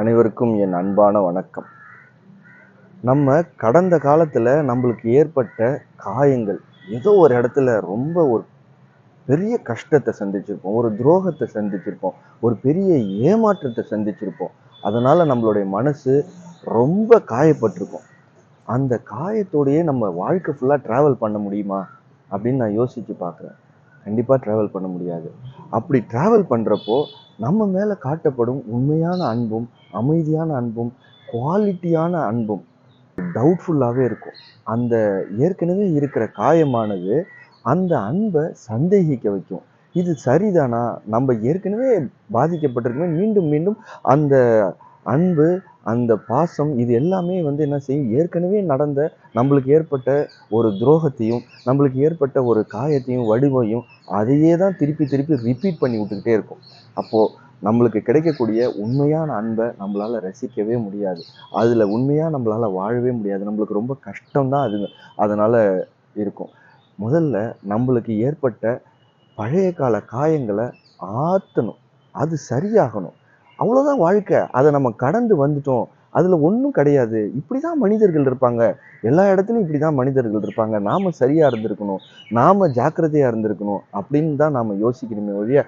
அனைவருக்கும் என் அன்பான வணக்கம். நம்ம கடந்த காலத்தில் நம்மளுக்கு ஏற்பட்ட காயங்கள் ஏதோ ஒரு இடத்துல ரொம்ப ஒரு பெரிய கஷ்டத்தை சந்திச்சிருப்போம், ஒரு துரோகத்தை சந்திச்சிருப்போம், ஒரு பெரிய ஏமாற்றத்தை சந்திச்சிருப்போம். அதனால் நம்மளுடைய மனசு ரொம்ப காயப்பட்டிருக்கும். அந்த காயத்தோடையே நம்ம வாழ்க்கை ஃபுல்லாக ட்ராவல் பண்ண முடியுமா அப்படின்னு நான் யோசித்து பார்க்குறேன். கண்டிப்பாக ட்ராவல் பண்ண முடியாது. அப்படி ட்ராவல் பண்ணுறப்போ நம்ம மேலே காட்டப்படும் உண்மையான அன்பும், அமைதியான அன்பும், குவாலிட்டியான அன்பும் டவுட்ஃபுல்லாகவே இருக்கும். அந்த ஏற்கனவே இருக்கிற காயமானது அந்த அன்பை சந்தேகிக்க வைக்கும். இது சரிதானா, நம்ம ஏற்கனவே பாதிக்கப்பட்டிருக்கோமே, மீண்டும் மீண்டும் அந்த அன்பு, அந்த பாசம், இது எல்லாமே என்ன செய்யும், ஏற்கனவே நடந்த நம்மளுக்கு ஏற்பட்ட ஒரு துரோகத்தையும், நம்மளுக்கு ஏற்பட்ட ஒரு காயத்தையும், வடுவையும் அதையே தான் திருப்பி திருப்பி ரிப்பீட் பண்ணி விட்டுக்கிட்டே இருக்கும். அப்போது நம்மளுக்கு கிடைக்கக்கூடிய உண்மையான அன்பை நம்மளால் ரசிக்கவே முடியாது. அதில் உண்மையாக நம்மளால் வாழவே முடியாது. நம்மளுக்கு ரொம்ப கஷ்டம்தான் அது அதனால் இருக்கும். முதல்ல நம்மளுக்கு ஏற்பட்ட பழைய கால காயங்களை ஆற்றணும், அது சரியாகணும். அவ்வளோதான் வாழ்க்கை. அதை நம்ம கடந்து வந்துட்டோம், அதில் ஒன்றும் கிடையாது. இப்படி தான் மனிதர்கள் இருப்பாங்க, எல்லா இடத்துலையும் இப்படி தான் மனிதர்கள் இருப்பாங்க, நாம் சரியாக இருந்திருக்கணும், நாம் ஜாக்கிரதையாக இருந்திருக்கணும் அப்படின்னு தான் நாம் யோசிக்கணுமே ஒழிய,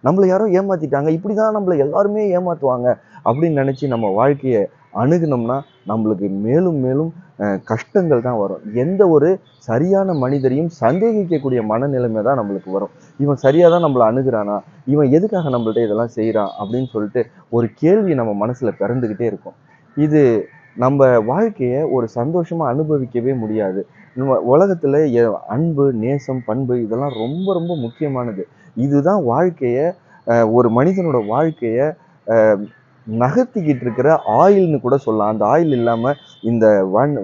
நம்மளை யாரோ ஏமாற்றிட்டாங்க, இப்படி தான் நம்மளை எல்லாருமே ஏமாற்றுவாங்க அப்படின்னு நினச்சி நம்ம வாழ்க்கையை அணுகுனோம்னா நம்மளுக்கு மேலும் மேலும் கஷ்டங்கள் தான் வரும். எந்த ஒரு சரியான மனிதரையும் சந்தேகிக்கக்கூடிய மனநிலைமை தான் நம்மளுக்கு வரும். இவன் சரியாக தான் நம்மளை அணுகிறானா, இவன் எதுக்காக நம்மள்ட்ட இதெல்லாம் செய்கிறான் அப்படின்னு சொல்லிட்டு ஒரு கேள்வி நம்ம மனசில் பிறந்துக்கிட்டே இருக்கும். இது நம்ம வாழ்க்கையை ஒரு சந்தோஷமாக அனுபவிக்கவே முடியாது. நம்ம உலகத்தில் அன்பு, நேசம், பண்பு இதெல்லாம் ரொம்ப ரொம்ப முக்கியமானது. இதுதான் வாழ்க்கையை, ஒரு மனிதனோட வாழ்க்கையை நகர்த்திக்கிட்டு இருக்கிற ஆயில்னு கூட சொல்லலாம். அந்த ஆயில் இல்லாமல் இந்த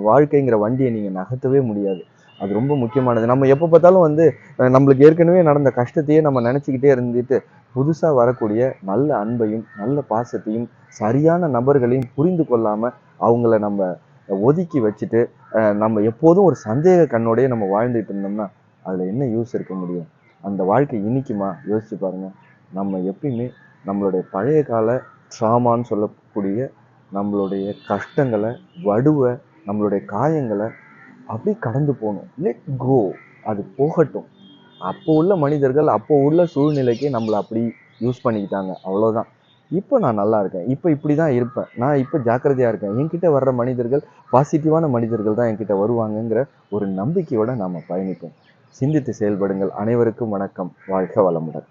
வாழ்க்கைங்கிற வண்டியை நீங்கள் நகர்த்தவே முடியாது. அது ரொம்ப முக்கியமானது. நம்ம எப்போ பார்த்தாலும் நம்மளுக்கு ஏற்கனவே நடந்த கஷ்டத்தையே நம்ம நினச்சிக்கிட்டே இருந்துட்டு, புதுசாக வரக்கூடிய நல்ல அன்பையும், நல்ல பாசத்தையும், சரியான நபர்களையும் புரிந்து கொள்ளாமல் அவங்கள நம்ம ஒதுக்கி வச்சுட்டு, நம்ம எப்போதும் ஒரு சந்தேக கண்ணோடையே நம்ம வாழ்ந்துட்டு இருந்தோம்னா அதில் என்ன யூஸ் இருக்க முடியும்? அந்த வாழ்க்கை இனிக்குமா? யோசிச்சு பாருங்கள். நம்ம எப்பயுமே நம்மளுடைய பழைய கால ட்ராமான்னு சொல்லக்கூடிய நம்மளுடைய கஷ்டங்களை, வடுவை, நம்மளுடைய காயங்களை அப்படி கடந்து போகணும். லெட் கோ, அது போகட்டும். அப்போ உள்ள மனிதர்கள், அப்போ உள்ள சூழ்நிலைக்கு நம்மளை அப்படி யூஸ் பண்ணிக்கிட்டாங்க, அவ்வளோதான். இப்போ நான் நல்லா இருக்கேன், இப்போ இப்படி தான் இருப்பேன், நான் இப்போ ஜாக்கிரதையாக இருக்கேன், என்கிட்ட வர்ற மனிதர்கள் பாசிட்டிவான மனிதர்கள் தான் என்கிட்ட வருவாங்கங்கிற ஒரு நம்பிக்கையோடு நாம் பயணிப்போம். சிந்தித்து செயல்படுங்கள். அனைவருக்கும் வணக்கம். வாழ்க வளமுடன்.